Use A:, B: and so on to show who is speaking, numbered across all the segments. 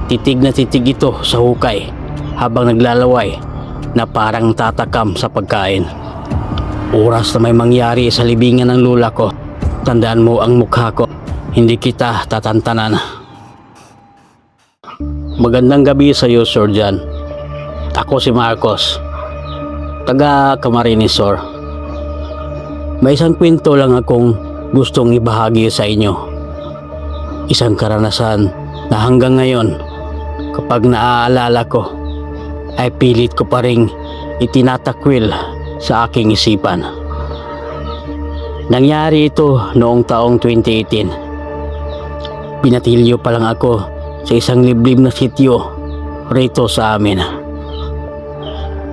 A: Titig na titig ito sa hukay habang naglalaway na parang tatakam sa pagkain. Oras na may mangyari sa libingan ng lula ko, tandaan mo ang mukha ko, hindi kita tatantanan. Magandang gabi sa iyo, Sir John. Ako si Marcos, taga Camarines Sur. May isang kwento lang akong gustong ibahagi sa inyo. Isang karanasan na hanggang ngayon, kapag naaalala ko, ay pilit ko pa ring itinatakwil sa aking isipan. Nangyari ito noong taong 2018. Pinatilyo pa lang ako sa isang liblib na sityo rito sa amin.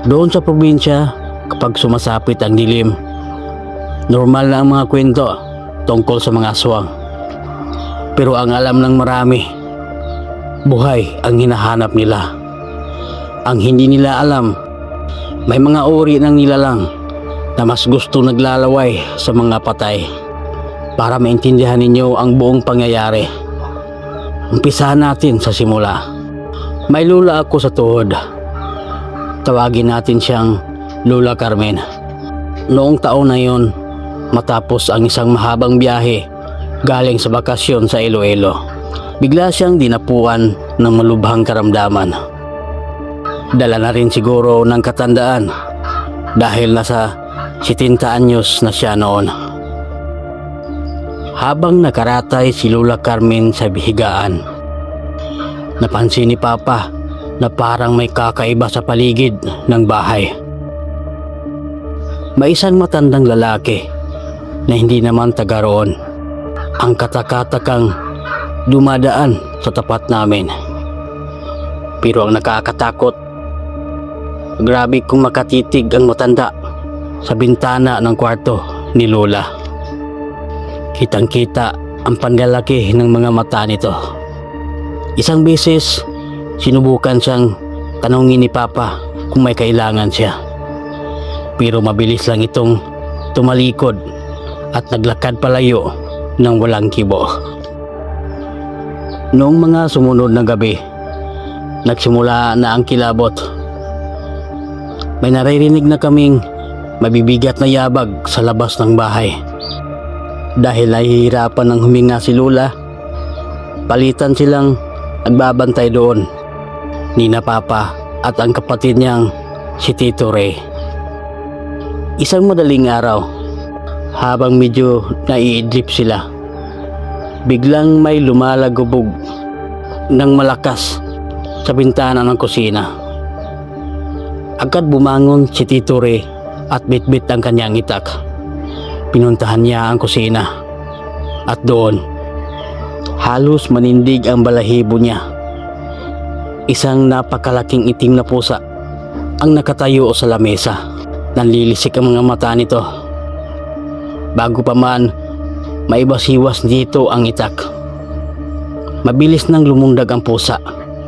A: Doon sa probinsya, kapag sumasapit ang dilim, normal na ang mga kwento tungkol sa mga aswang. Pero ang alam ng marami, buhay ang hinahanap nila. Ang hindi nila alam, may mga uri ng nilalang na mas gusto naglalaway sa mga patay. Para maintindihan ninyo ang buong pangyayari, umpisahan natin sa simula. May lula ako sa tuhod. Tawagin natin siyang Lola Carmen. Noong taon na yon, matapos ang isang mahabang biyahe galing sa bakasyon sa Iloilo, bigla siyang dinapuan ng malubhang karamdaman. Dala na rin siguro ng katandaan dahil nasa 70 anyos na siya noon. Habang nakaratay si Lola Carmen sa higaan, napansin ni Papa na parang may kakaiba sa paligid ng bahay. May isang matandang lalaki na hindi naman taga roon ang katakatakang dumadaan sa tapat namin. Pero ang nakakatakot, grabe kung makatitig ang matanda sa bintana ng kwarto ni Lola. Kitang-kita ang panlalaki ng mga mata nito. Isang beses, sinubukan siyang tanungin ni Papa kung may kailangan siya. Pero mabilis lang itong tumalikod at naglakad palayo ng walang kibo. Noong mga sumunod na gabi, nagsimula na ang kilabot. May naririnig na kaming mabibigat na yabag sa labas ng bahay. Dahil nahihirapan ng huminga si Lola, palitan silang nagbabantay doon, Nina Papa at ang kapatid niyang si Tito Ray. Isang madaling araw, habang medyo naiidlip sila, biglang may lumalagubog ng malakas sa bintana ng kusina. Agad bumangon si Tito Ray at bitbit ang kanyang itak. Pinuntahan niya ang kusina at doon, halos manindig ang balahibo niya. Isang napakalaking itim na pusa ang nakatayo sa lamesa. Nanlilisik ang mga mata nito. Bago pa man maibasiwas dito ang itak, mabilis nang lumundag ang pusa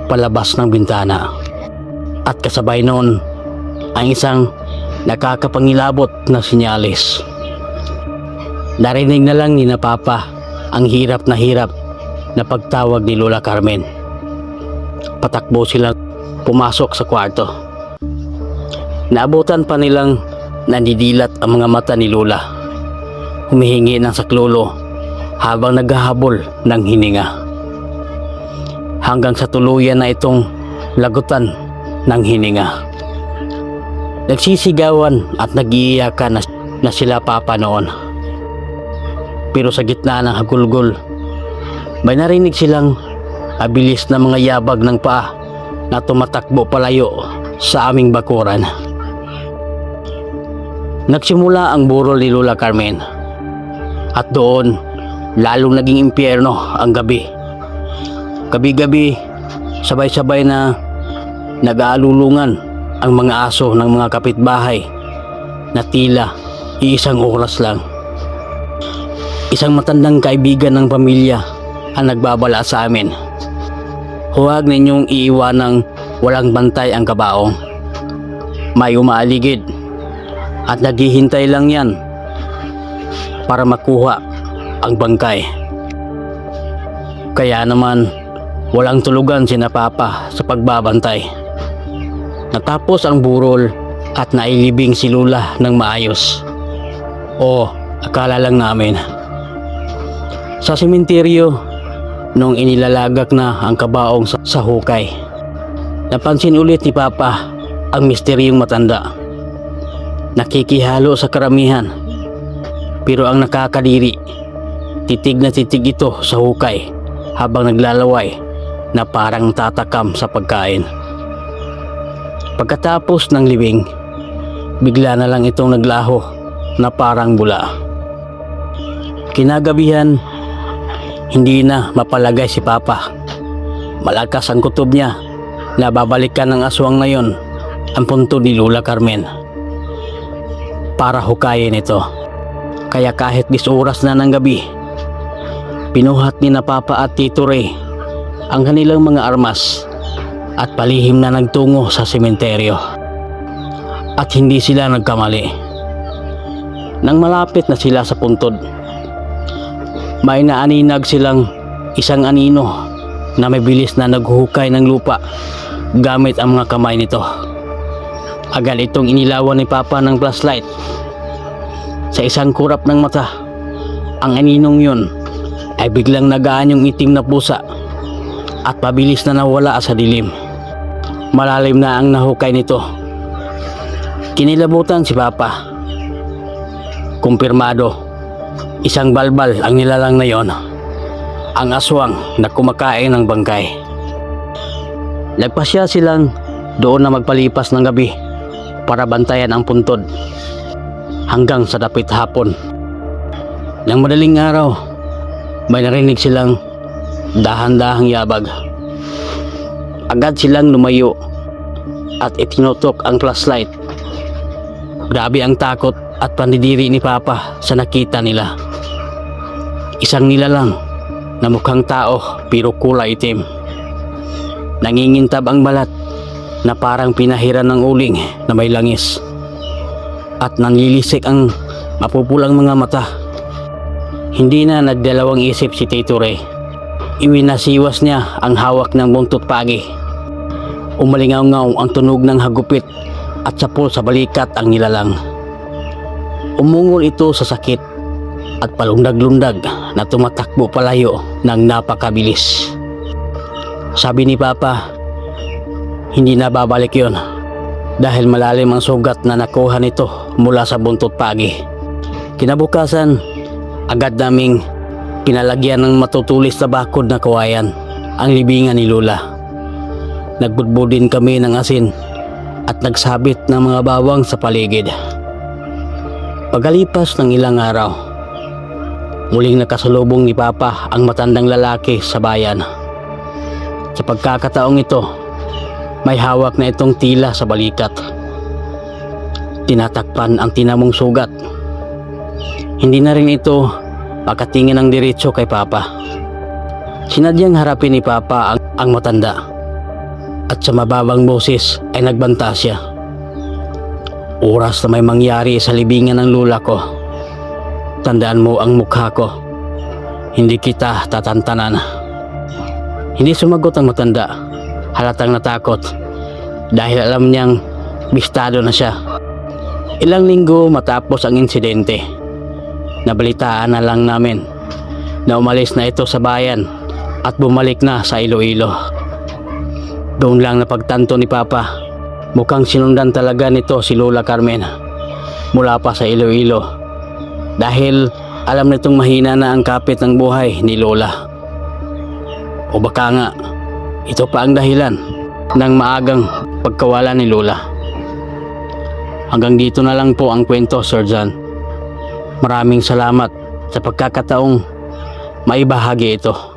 A: palabas ng bintana. At kasabay noon ang isang nakakapangilabot na sinyalis. Narinig na lang ni na Papa ang hirap na pagtawag ni Lola Carmen. Patakbo silang pumasok sa kwarto. Naabutan pa nilang nandidilat ang mga mata ni Lola, humihingi ng saklolo habang naghahabol ng hininga. Hanggang sa tuluyan na itong lagutan ng hininga. Nagsisigawan at nag-iiyakan na sila Papa noon. Pero sa gitna ng hagulgol, may narinig silang abilis na mga yabag ng paa na tumatakbo palayo sa aming bakuran. Nagsimula ang burol ni Lola Carmen at doon lalong naging impyerno ang gabi. Gabi-gabi, sabay-sabay na nag-aalulungan ang mga aso ng mga kapitbahay na tila iisang oras lang. Isang matandang kaibigan ng pamilya ang nagbabala sa amin. Huwag ninyong iiwanang walang bantay ang kabaong. May umaaligid at naghihintay lang yan para makuha ang bangkay. Kaya naman Walang tulugan sina Papa sa pagbabantay. Natapos ang burol at nailibing si Lola ng maayos. O akala lang namin. Sa sementeryo, nung inilalagak na ang kabaong sa hukay, napansin ulit ni Papa ang misteryong matanda. Nakikihalo sa karamihan, pero ang nakakadiri, titig na titig ito sa hukay habang naglalaway na parang tatakam sa pagkain. Pagkatapos ng libing, bigla na lang itong naglaho na parang bula. Kinagabihan, hindi na mapalagay si Papa. Malakas ang kutob niya na babalikan ng aswang na yon ang punto ni Lola Carmen para hukayin ito. Kaya kahit 10 oras na ng gabi, pinuhat ni na Papa at Tito Ray ang kanilang mga armas at palihim na nagtungo sa sementeryo. At hindi sila nagkamali. Nang malapit na sila sa puntod, may naaninag silang isang anino na may bilis na naghuhukay ng lupa gamit ang mga kamay nito. Agad itong inilawan ni Papa ng flashlight. Sa isang kurap ng mata, ang aninong yun ay biglang nagaan yung itim na pusa at mabilis na nawala sa dilim. Malalim na ang nahukay nito. Kinilabutan si Papa. Kumpirmado, isang balbal ang nilalang na yon, ang aswang na kumakain ng bangkay. Nagpasya silang doon na magpalipas ng gabi para bantayan ang puntod hanggang sa dapit hapon. Nang madaling araw, may narinig silang dahan-dahang yabag. Agad silang lumayo at itinutok ang flashlight. Grabe ang takot at pandidiri ni Papa sa nakita nila. Isang nilalang na mukhang tao pero kulay itim. Nangingintab ang balat na parang pinahiran ng uling na may langis. At nanlilisik ang mapupulang mga mata. Hindi na nagdalawang isip si Tito Ray. Iwinasiwas niya ang hawak ng buntot pagi. Umalingaw-ngaw ang tunog ng hagupit at sapol sa balikat ang nilalang. Umungol ito sa sakit at palundag-lundag na tumatakbo palayo ng napakabilis. Sabi ni Papa, hindi na babalik yon dahil malalim ang sugat na nakuha nito mula sa buntot pagi. Kinabukasan, agad naming pinalagyan ng matutulis na bakod na kawayan ang libingan ni Lola. Nagbudbudin kami ng asin at nagsabit ng mga bawang sa paligid. Pagkalipas ng ilang araw, muling nakasalubong ni Papa ang matandang lalaki sa bayan. Sa pagkakataong ito, may hawak na itong tila sa balikat. Tinatakpan ang tinamong sugat. Hindi na rin ito makatingin ng diretso kay Papa. Sinadyang harapin ni Papa ang matanda at sa mababang boses ay nagbanta siya. Oras na may mangyari sa libingan ng lola ko, tandaan mo ang mukha ko. Hindi kita tatantanan. Hindi sumagot ang matanda. Halatang natakot dahil alam niyang bistado na siya. Ilang linggo matapos ang insidente, nabalitaan na lang namin na umalis na ito sa bayan at bumalik na sa Iloilo. Doon lang napagtanto ni Papa, mukhang sinundan talaga nito si Lola Carmen mula pa sa Iloilo dahil alam nitong mahina na ang kapit ng buhay ni Lola. O baka nga ito pa ang dahilan ng maagang pagkawala ni Lola. Hanggang dito na lang po ang kwento, Sir John. Maraming salamat sa pagkakataong maibahagi ito.